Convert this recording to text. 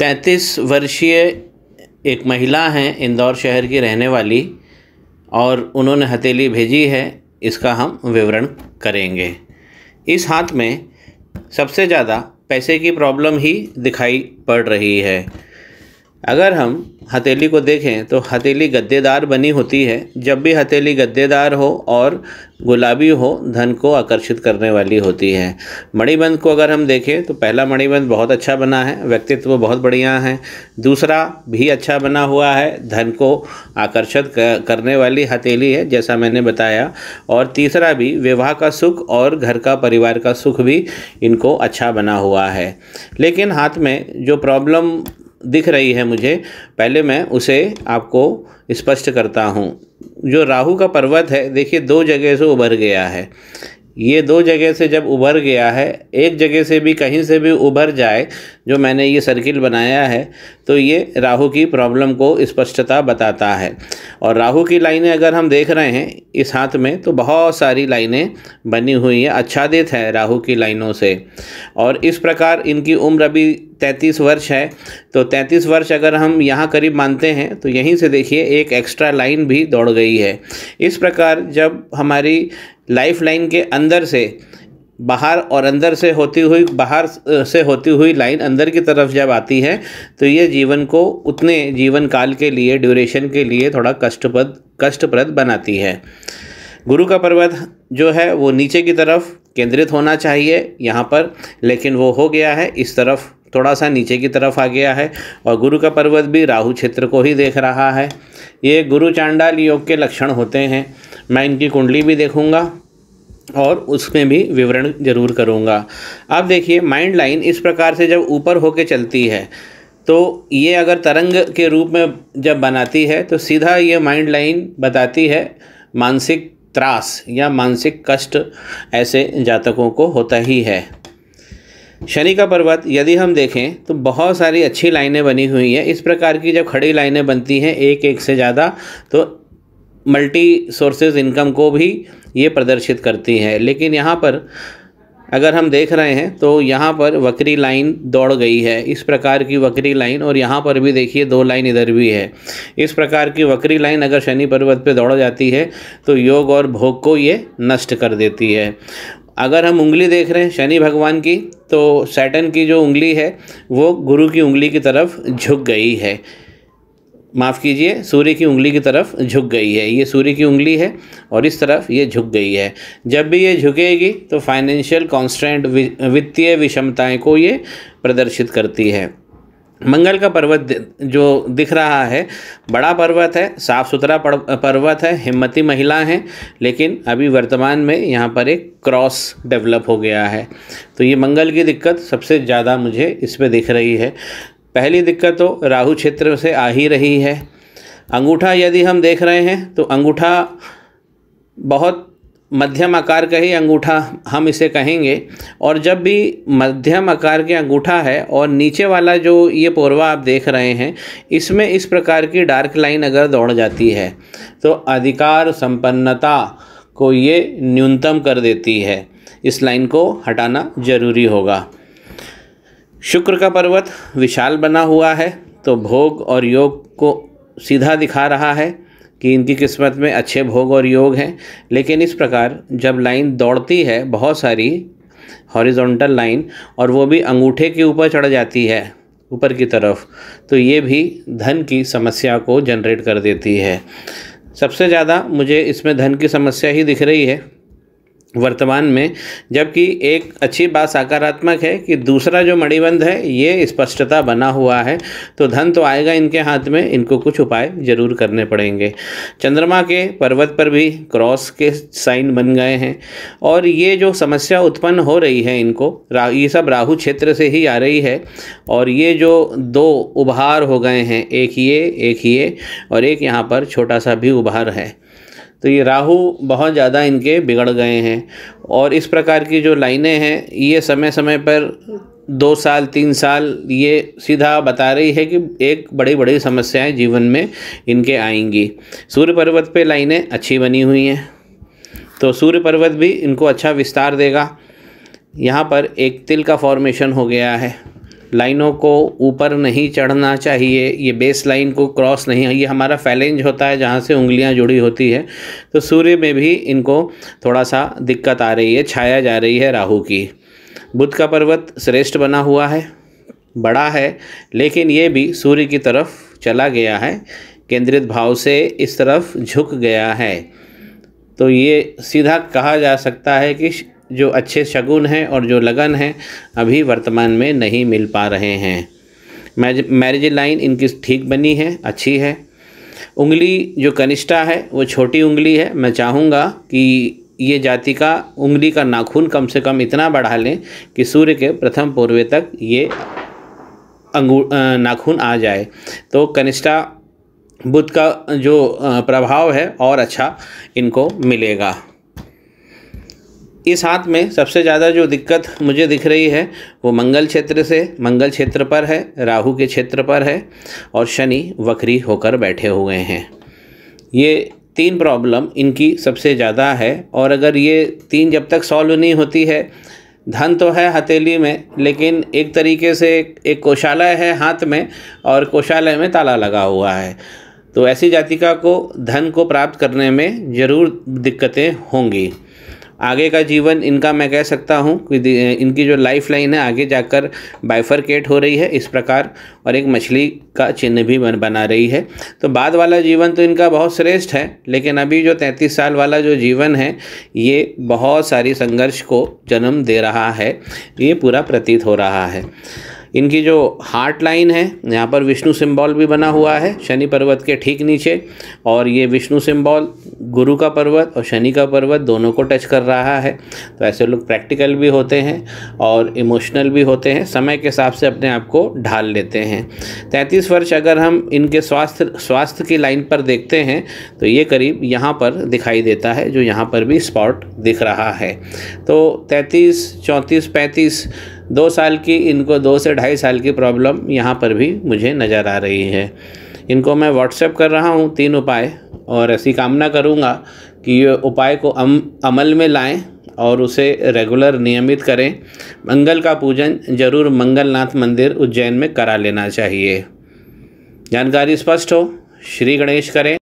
33 वर्षीय एक महिला हैं, इंदौर शहर की रहने वाली, और उन्होंने हथेली भेजी है। इसका हम विवरण करेंगे। इस हाथ में सबसे ज़्यादा पैसे की प्रॉब्लम ही दिखाई पड़ रही है। अगर हम हथेली को देखें तो हथेली गद्देदार बनी होती है। जब भी हथेली गद्देदार हो और गुलाबी हो, धन को आकर्षित करने वाली होती है। मणिबंध को अगर हम देखें तो पहला मणिबंध बहुत अच्छा बना है, व्यक्तित्व बहुत बढ़िया है। दूसरा भी अच्छा बना हुआ है, धन को आकर्षित करने वाली हथेली है जैसा मैंने बताया। और तीसरा भी विवाह का सुख और घर का परिवार का सुख भी इनको अच्छा बना हुआ है। लेकिन हाथ में जो प्रॉब्लम दिख रही है मुझे, पहले मैं उसे आपको स्पष्ट करता हूँ। जो राहु का पर्वत है, देखिए 2 जगह से उभर गया है। ये 2 जगह से जब उभर गया है, एक जगह से भी कहीं से भी उभर जाए, जो मैंने ये सर्किल बनाया है, तो ये राहु की प्रॉब्लम को स्पष्टता बताता है। और राहु की लाइनें अगर हम देख रहे हैं इस हाथ में, तो बहुत सारी लाइनें बनी हुई हैं, आच्छादित है राहु की लाइनों से। और इस प्रकार इनकी उम्र अभी 33 वर्ष है। तो 33 वर्ष अगर हम यहाँ करीब मानते हैं तो यहीं से देखिए एक एक्स्ट्रा लाइन भी दौड़ गई है। इस प्रकार जब हमारी लाइफ लाइन के अंदर से बाहर और अंदर से होती हुई, बाहर से होती हुई लाइन अंदर की तरफ जब आती है, तो ये जीवन को उतने जीवन काल के लिए, ड्यूरेशन के लिए थोड़ा कष्टप्रद बनाती है। गुरु का पर्वत जो है वो नीचे की तरफ केंद्रित होना चाहिए यहाँ पर, लेकिन वो हो गया है इस तरफ, थोड़ा सा नीचे की तरफ आ गया है। और गुरु का पर्वत भी राहु क्षेत्र को ही देख रहा है। ये गुरु चांडाल योग के लक्षण होते हैं। मैं इनकी कुंडली भी देखूंगा और उसमें भी विवरण जरूर करूंगा। अब देखिए माइंड लाइन इस प्रकार से जब ऊपर होके चलती है, तो ये अगर तरंग के रूप में जब बनाती है, तो सीधा ये माइंड लाइन बताती है मानसिक त्रास या मानसिक कष्ट ऐसे जातकों को होता ही है। शनि का पर्वत यदि हम देखें तो बहुत सारी अच्छी लाइनें बनी हुई हैं। इस प्रकार की जब खड़ी लाइनें बनती हैं एक से ज़्यादा, तो मल्टी सोर्सेज इनकम को भी ये प्रदर्शित करती है। लेकिन यहाँ पर अगर हम देख रहे हैं तो यहाँ पर वक्री लाइन दौड़ गई है, इस प्रकार की वक्री लाइन। और यहाँ पर भी देखिए 2 लाइन इधर भी है। इस प्रकार की वक्री लाइन अगर शनि पर्वत पे दौड़ जाती है तो योग और भोग को ये नष्ट कर देती है। अगर हम उंगली देख रहे हैं शनि भगवान की, तो सैटर्न की जो उंगली है वो गुरु की उंगली की तरफ झुक गई है। माफ़ कीजिए, सूर्य की उंगली की तरफ झुक गई है। ये सूर्य की उंगली है और इस तरफ ये झुक गई है। जब भी ये झुकेगी तो फाइनेंशियल कॉन्स्टेंट, वित्तीय विषमताएं को ये प्रदर्शित करती है। मंगल का पर्वत जो दिख रहा है, बड़ा पर्वत है, साफ़ सुथरा पर्वत है, हिम्मती महिला हैं, लेकिन अभी वर्तमान में यहाँ पर एक क्रॉस डेवलप हो गया है। तो ये मंगल की दिक्कत सबसे ज़्यादा मुझे इस पे दिख रही है। पहली दिक्कत तो राहु क्षेत्र से आ ही रही है। अंगूठा यदि हम देख रहे हैं तो अंगूठा बहुत मध्यम आकार का ही अंगूठा हम इसे कहेंगे। और जब भी मध्यम आकार के अंगूठा है और नीचे वाला जो ये पोरवा आप देख रहे हैं, इसमें इस प्रकार की डार्क लाइन अगर दौड़ जाती है तो अधिकार संपन्नता को ये न्यूनतम कर देती है। इस लाइन को हटाना जरूरी होगा। शुक्र का पर्वत विशाल बना हुआ है, तो भोग और योग को सीधा दिखा रहा है कि इनकी किस्मत में अच्छे भोग और योग हैं। लेकिन इस प्रकार जब लाइन दौड़ती है, बहुत सारी हॉरिजॉन्टल लाइन, और वो भी अंगूठे के ऊपर चढ़ जाती है ऊपर की तरफ, तो ये भी धन की समस्या को जनरेट कर देती है। सबसे ज़्यादा मुझे इसमें धन की समस्या ही दिख रही है वर्तमान में। जबकि एक अच्छी बात सकारात्मक है कि दूसरा जो मणिबंध है ये स्पष्टता बना हुआ है, तो धन तो आएगा इनके हाथ में। इनको कुछ उपाय जरूर करने पड़ेंगे। चंद्रमा के पर्वत पर भी क्रॉस के साइन बन गए हैं, और ये जो समस्या उत्पन्न हो रही है इनको, ये सब राहु क्षेत्र से ही आ रही है। और ये जो 2 उभार हो गए हैं, एक ये और एक यहाँ पर छोटा सा भी उभार है, तो ये राहु बहुत ज़्यादा इनके बिगड़ गए हैं। और इस प्रकार की जो लाइनें हैं ये समय समय पर 2 साल 3 साल ये सीधा बता रही है कि एक बड़ी समस्याएं जीवन में इनके आएंगी। सूर्य पर्वत पे लाइनें अच्छी बनी हुई हैं, तो सूर्य पर्वत भी इनको अच्छा विस्तार देगा। यहाँ पर एक तिल का फॉर्मेशन हो गया है, लाइनों को ऊपर नहीं चढ़ना चाहिए, ये बेस लाइन को क्रॉस नहीं, ये हमारा फैलेंज होता है जहाँ से उंगलियाँ जुड़ी होती है। तो सूर्य में भी इनको थोड़ा सा दिक्कत आ रही है, छाया जा रही है राहु की। बुध का पर्वत श्रेष्ठ बना हुआ है, बड़ा है, लेकिन ये भी सूर्य की तरफ चला गया है, केंद्रित भाव से इस तरफ झुक गया है। तो ये सीधा कहा जा सकता है कि जो अच्छे शगुन हैं और जो लगन है अभी वर्तमान में नहीं मिल पा रहे हैं। मैरिज लाइन इनकी ठीक बनी है, अच्छी है। उंगली जो कनिष्ठा है वो छोटी उंगली है। मैं चाहूँगा कि ये जाति का उंगली का नाखून कम से कम इतना बढ़ा लें कि सूर्य के प्रथम पूर्वे तक ये नाखून आ जाए, तो कनिष्ठा बुध का जो प्रभाव है और अच्छा इनको मिलेगा। इस हाथ में सबसे ज़्यादा जो दिक्कत मुझे दिख रही है वो मंगल क्षेत्र पर है, राहु के क्षेत्र पर है और शनि वक्री होकर बैठे हुए हैं। ये 3 प्रॉब्लम इनकी सबसे ज़्यादा है। और अगर ये 3 जब तक सॉल्व नहीं होती है, धन तो है हथेली में, लेकिन एक तरीके से एक कोषालय है हाथ में और कोषालय में ताला लगा हुआ है। तो ऐसी जातिका को धन को प्राप्त करने में ज़रूर दिक्कतें होंगी। आगे का जीवन इनका मैं कह सकता हूँ कि इनकी जो लाइफ लाइन है आगे जाकर बाइफरकेट हो रही है इस प्रकार, और एक मछली का चिन्ह भी बना रही है। तो बाद वाला जीवन तो इनका बहुत श्रेष्ठ है, लेकिन अभी जो 33 साल वाला जो जीवन है ये बहुत सारी संघर्ष को जन्म दे रहा है, ये पूरा प्रतीत हो रहा है। इनकी जो हार्ट लाइन है यहाँ पर विष्णु सिंबल भी बना हुआ है शनि पर्वत के ठीक नीचे, और ये विष्णु सिंबल गुरु का पर्वत और शनि का पर्वत दोनों को टच कर रहा है। तो ऐसे लोग प्रैक्टिकल भी होते हैं और इमोशनल भी होते हैं, समय के हिसाब से अपने आप को ढाल लेते हैं। 33 वर्ष अगर हम इनके स्वास्थ्य की लाइन पर देखते हैं तो ये करीब यहाँ पर दिखाई देता है, जो यहाँ पर भी स्पॉट दिख रहा है। तो 33, 34, 35 2 साल की इनको 2 से 2.5 साल की प्रॉब्लम यहाँ पर भी मुझे नज़र आ रही है। इनको मैं व्हाट्सएप कर रहा हूँ 3 उपाय, और ऐसी कामना करूँगा कि ये उपाय को अमल में लाएं और उसे रेगुलर नियमित करें। मंगल का पूजन जरूर मंगलनाथ मंदिर उज्जैन में करा लेना चाहिए। जानकारी स्पष्ट हो? श्री गणेश करें।